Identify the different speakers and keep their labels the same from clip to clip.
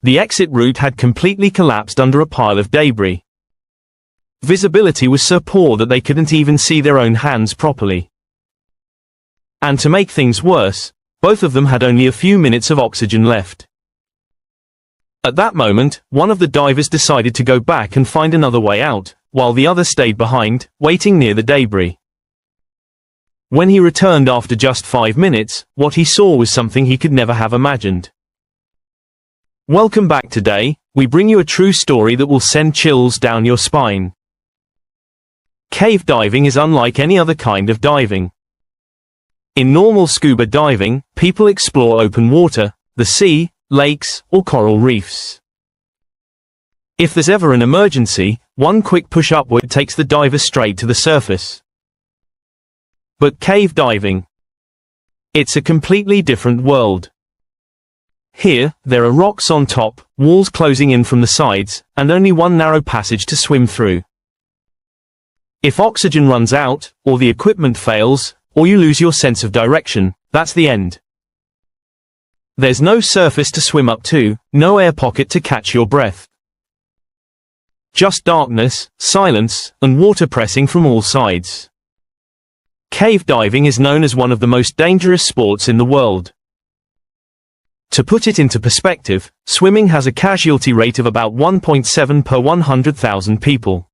Speaker 1: the exit route had completely collapsed under a pile of debris. Visibility was so poor that they couldn't even see their own hands properly. And to make things worse, both of them had only a few minutes of oxygen left. At that moment, one of the divers decided to go back and find another way out, while the other stayed behind, waiting near the debris. When he returned after just 5 minutes, what he saw was something he could never have imagined. Welcome back. Today, we bring you a true story that will send chills down your spine. Cave diving is unlike any other kind of diving. In normal scuba diving, people explore open water, the sea, lakes, or coral reefs. If there's ever an emergency, one quick push upward takes the diver straight to the surface. But cave diving, it's a completely different world. Here, there are rocks on top, walls closing in from the sides, and only one narrow passage to swim through. If oxygen runs out, or the equipment fails, or you lose your sense of direction, that's the end. There's no surface to swim up to, no air pocket to catch your breath. Just darkness, silence, and water pressing from all sides. Cave diving is known as one of the most dangerous sports in the world. To put it into perspective, swimming has a casualty rate of about 1.7 per 100,000 people.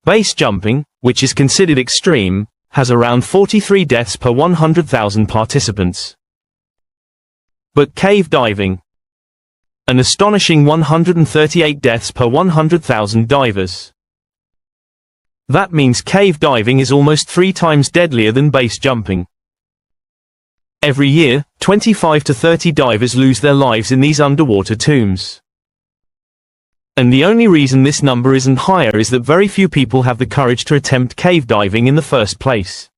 Speaker 1: Base jumping, which is considered extreme, has around 43 deaths per 100,000 participants. But cave diving, an astonishing 138 deaths per 100,000 divers. That means cave diving is almost 3 times deadlier than base jumping. Every year, 25 to 30 divers lose their lives in these underwater tombs. And the only reason this number isn't higher is that very few people have the courage to attempt cave diving in the first place.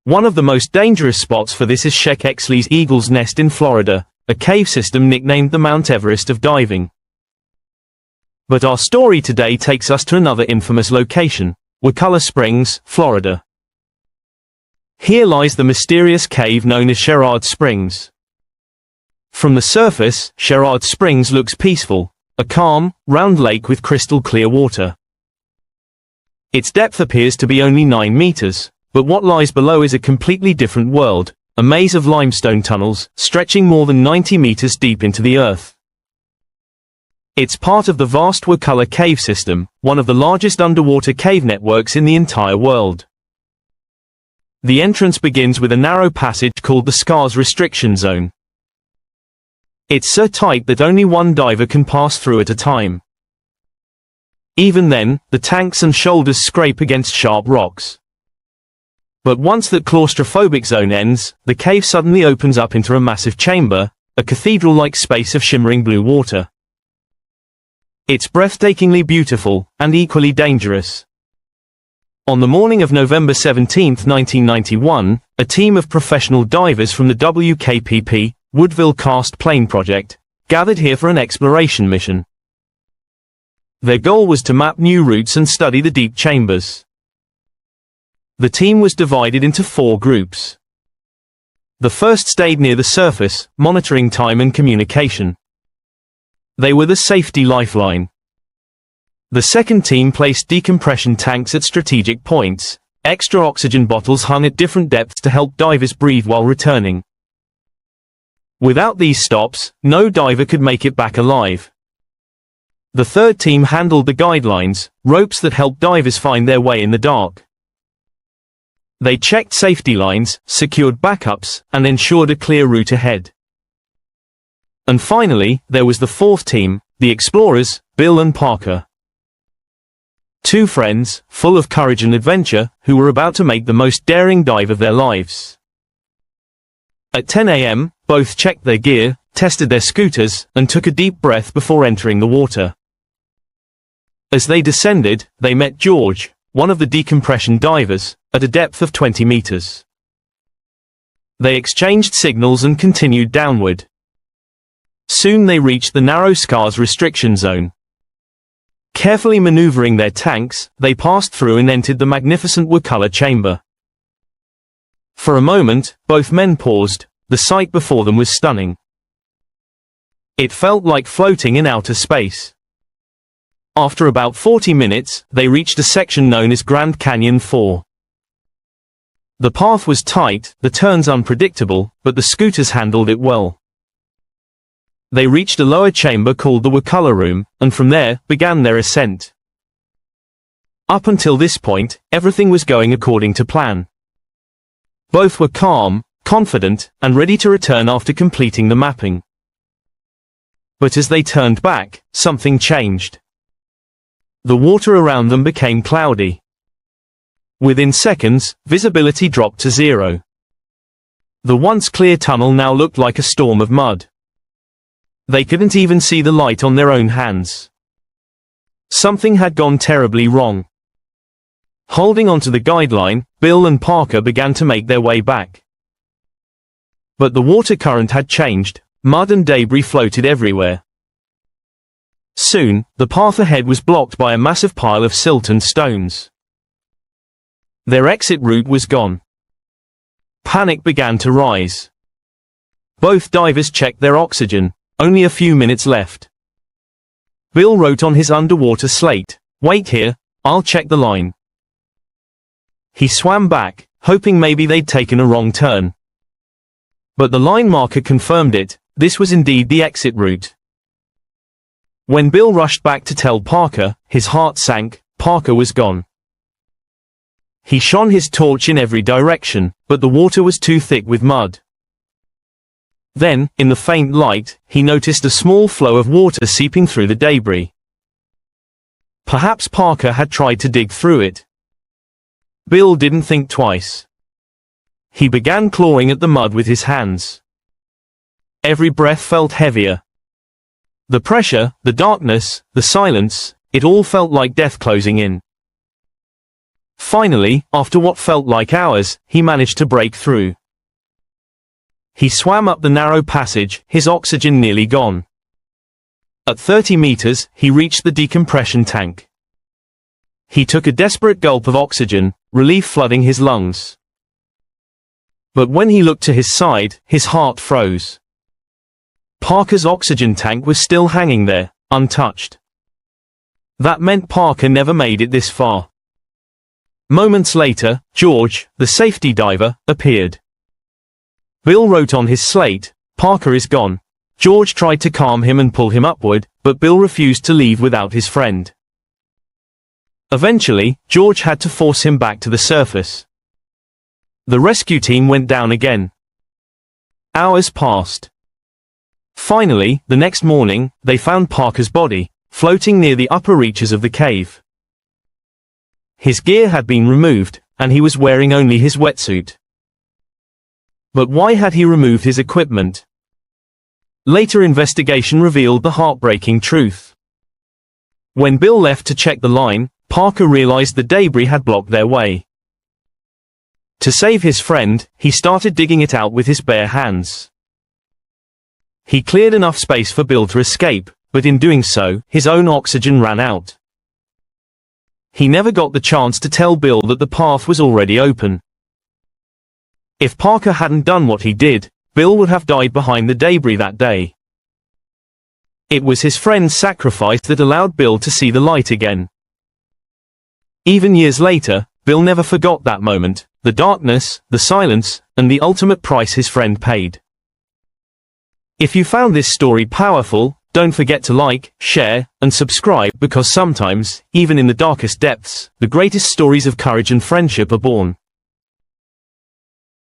Speaker 1: One of the most dangerous spots for this is Sheikh Exley's Eagle's Nest in Florida, a cave system nicknamed the Mount Everest of diving. But our story today takes us to another infamous location, Wakulla Springs, Florida. Here lies the mysterious cave known as Sherrard Springs. From the surface, Sherrard Springs looks peaceful, a calm, round lake with crystal clear water. Its depth appears to be only 9 meters. But what lies below is a completely different world, a maze of limestone tunnels, stretching more than 90 meters deep into the earth. It's part of the vast Wakulla Cave System, one of the largest underwater cave networks in the entire world. The entrance begins with a narrow passage called the Scars Restriction Zone. It's so tight that only one diver can pass through at a time. Even then, the tanks and shoulders scrape against sharp rocks. But once that claustrophobic zone ends, the cave suddenly opens up into a massive chamber, a cathedral-like space of shimmering blue water. It's breathtakingly beautiful, and equally dangerous. On the morning of November 17, 1991, a team of professional divers from the WKPP, Woodville Karst Plane Project, gathered here for an exploration mission. Their goal was to map new routes and study the deep chambers. The team was divided into 4 groups. The first stayed near the surface, monitoring time and communication. They were the safety lifeline. The second team placed decompression tanks at strategic points, extra oxygen bottles hung at different depths to help divers breathe while returning. Without these stops, no diver could make it back alive. The third team handled the guidelines, ropes that helped divers find their way in the dark. They checked safety lines, secured backups, and ensured a clear route ahead. And finally, there was the fourth team, the explorers, Bill and Parker. 2 friends, full of courage and adventure, who were about to make the most daring dive of their lives. At 10 a.m., both checked their gear, tested their scooters, and took a deep breath before entering the water. As they descended, they met George, one of the decompression divers, at a depth of 20 meters. They exchanged signals and continued downward. Soon they reached the narrow Scars Restriction Zone. Carefully maneuvering their tanks, they passed through and entered the magnificent Wakulla chamber. For a moment, both men paused. The sight before them was stunning. It felt like floating in outer space. After about 40 minutes, they reached a section known as Grand Canyon 4. The path was tight, the turns unpredictable, but the scooters handled it well. They reached a lower chamber called the Wakulla Room, and from there, began their ascent. Up until this point, everything was going according to plan. Both were calm, confident, and ready to return after completing the mapping. But as they turned back, something changed. The water around them became cloudy. Within seconds, visibility dropped to 0. The once clear tunnel now looked like a storm of mud. They couldn't even see the light on their own hands. Something had gone terribly wrong. Holding onto the guideline, Bill and Parker began to make their way back. But the water current had changed, mud and debris floated everywhere. Soon, the path ahead was blocked by a massive pile of silt and stones. Their exit route was gone. Panic began to rise. Both divers checked their oxygen, only a few minutes left. Bill wrote on his underwater slate, "Wait here, I'll check the line." He swam back, hoping maybe they'd taken a wrong turn. But the line marker confirmed it, this was indeed the exit route. When Bill rushed back to tell Parker, his heart sank. Parker was gone. He shone his torch in every direction, but the water was too thick with mud. Then, in the faint light, he noticed a small flow of water seeping through the debris. Perhaps Parker had tried to dig through it. Bill didn't think twice. He began clawing at the mud with his hands. Every breath felt heavier. The pressure, the darkness, the silence, it all felt like death closing in. Finally, after what felt like hours, he managed to break through. He swam up the narrow passage, his oxygen nearly gone. At 30 meters, he reached the decompression tank. He took a desperate gulp of oxygen, relief flooding his lungs. But when he looked to his side, his heart froze. Parker's oxygen tank was still hanging there, untouched. That meant Parker never made it this far. Moments later, George, the safety diver, appeared. Bill wrote on his slate, "Parker is gone." George tried to calm him and pull him upward, but Bill refused to leave without his friend. Eventually, George had to force him back to the surface. The rescue team went down again. Hours passed. Finally, the next morning, they found Parker's body, floating near the upper reaches of the cave. His gear had been removed, and he was wearing only his wetsuit. But why had he removed his equipment? Later investigation revealed the heartbreaking truth. When Bill left to check the line, Parker realized the debris had blocked their way. To save his friend, he started digging it out with his bare hands. He cleared enough space for Bill to escape, but in doing so, his own oxygen ran out. He never got the chance to tell Bill that the path was already open. If Parker hadn't done what he did, Bill would have died behind the debris that day. It was his friend's sacrifice that allowed Bill to see the light again. Even years later, Bill never forgot that moment, the darkness, the silence, and the ultimate price his friend paid. If you found this story powerful, don't forget to like, share, and subscribe, because sometimes, even in the darkest depths, the greatest stories of courage and friendship are born.